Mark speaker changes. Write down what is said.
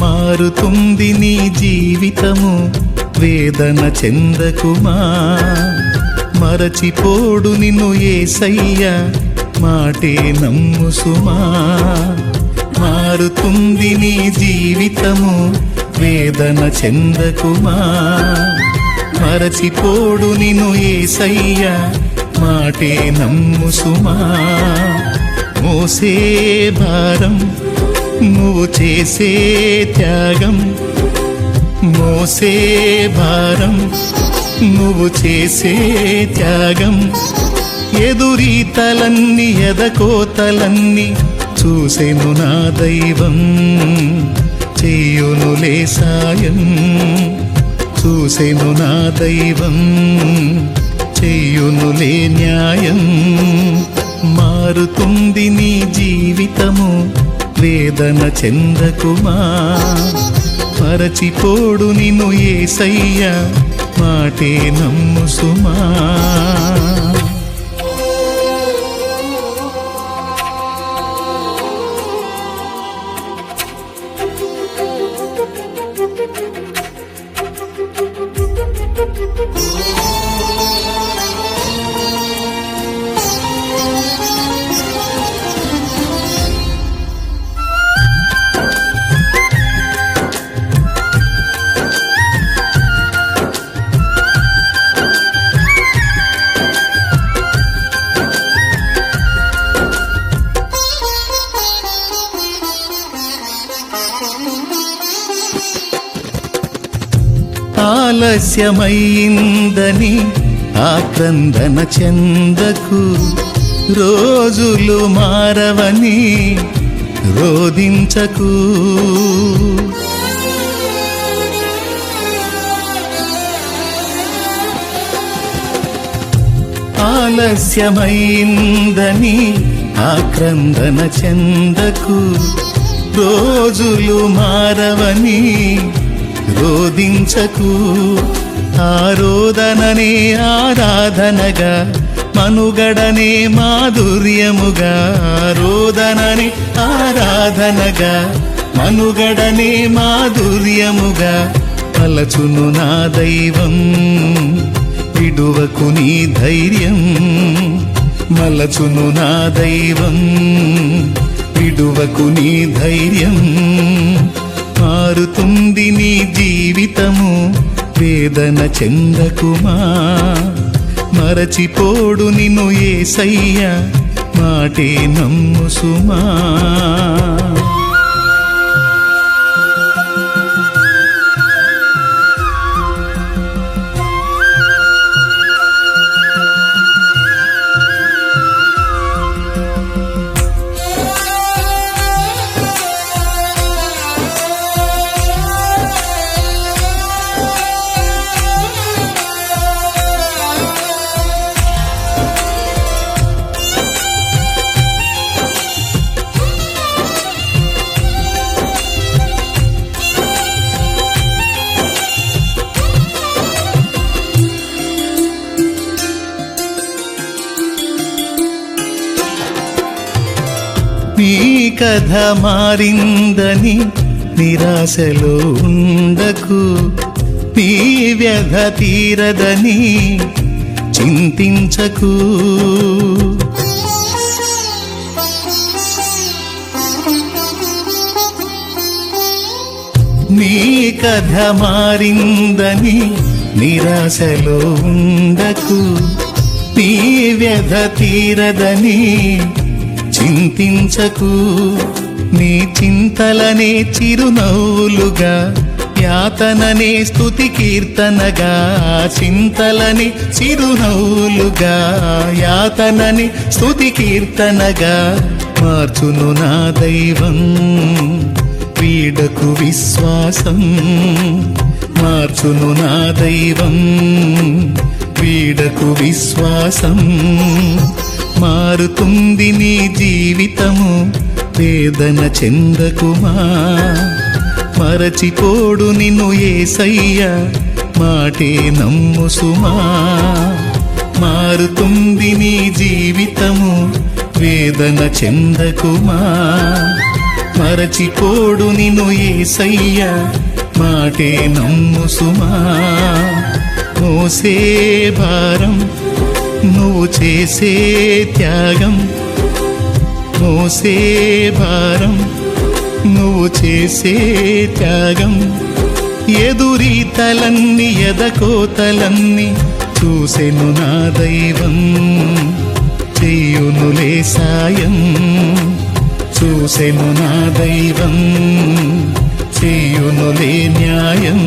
Speaker 1: మారుతుంది నీ జీవితము, వేదన చెందకుమా. మరచిపోడు నిన్ను యేసయ్య, మాటే నమ్ము సుమా. మారుతుంది నీ జీవితము, వేదన చెందకుమా. మరచిపోడు నిన్ను యేసయ్య, మాటే నమ్ము సుమా. మోసే భారం నువ్వు చేసే త్యాగం, మోసే భారం నువ్వు చేసే త్యాగం. ఎదురీతలన్నీ ఎదకోతలన్నీ చూసెను నా దైవం, చెయ్యునులే సాయం. చూసెను నా దైవం, చెయ్యునులే న్యాయం. మారుతుంది నీ జీవితము, వేదన చెందకుమా. మరచిపోడు నిన్ను యేసయ్య, మాటే నమ్ము సుమా. ఆలస్యమైందని ఆక్రందన చెందకు, రోజులు మారవని రోదించకు. ఆలస్యమైందని ఆక్రందన చెందకు, రోజులు మారవని రోదించకు. ఆరోదననే ఆరాధనగా, మనుగడనే మాధుర్యముగా. ఆరోదననే ఆరాధనగా, మనుగడనే మాధుర్యముగా. పలచును నా దైవం, విడువకు నీ ధైర్యం. మలచును నా దైవం, విడువకు నీ ధైర్యం. మారుతుంది నీ జీవితము, వేదన చెందకుమా. మరచిపోడు నిన్ను యేసయ్య, మాటే నమ్ము సుమా. నీ కథ మారిందని నిరాశలో ఉండకు, నీ వ్యధ తీరదని చింతించకు. నీ కథ మారిందని నిరాశలో ఉండకు, నీ వ్యధ తీరదని చింతించకు నీ చింతలనే చిరునవ్వులుగా యాతననే స్తుతి కీర్తనగా చింతలని చిరునవ్వులుగా యాతనని స్తుతి కీర్తనగా మార్చును నా దైవం వీడకు విశ్వాసం మార్చును నా దైవం వీడకు విశ్వాసం మారుతుంది నీ జీవితము వేదన చెందకుమా మరచిపోడు నిన్ను యేసయ్య మాటే నమ్ము సుమా మారుతుంది నీ జీవితము వేదన చెందకుమా మరచిపోడు నిన్ను యేసయ్య మాటే నమ్ము సుమా మోసే భారం నువ్వు చేసే త్యాగం మోసే భారం నువ్వు చేసే త్యాగం ఎదురీతలన్నీ ఎదకోతలన్నీ చూసెను నా దైవం చెయ్యునులే సాయం చూసెను నా దైవం చెయ్యునులే న్యాయం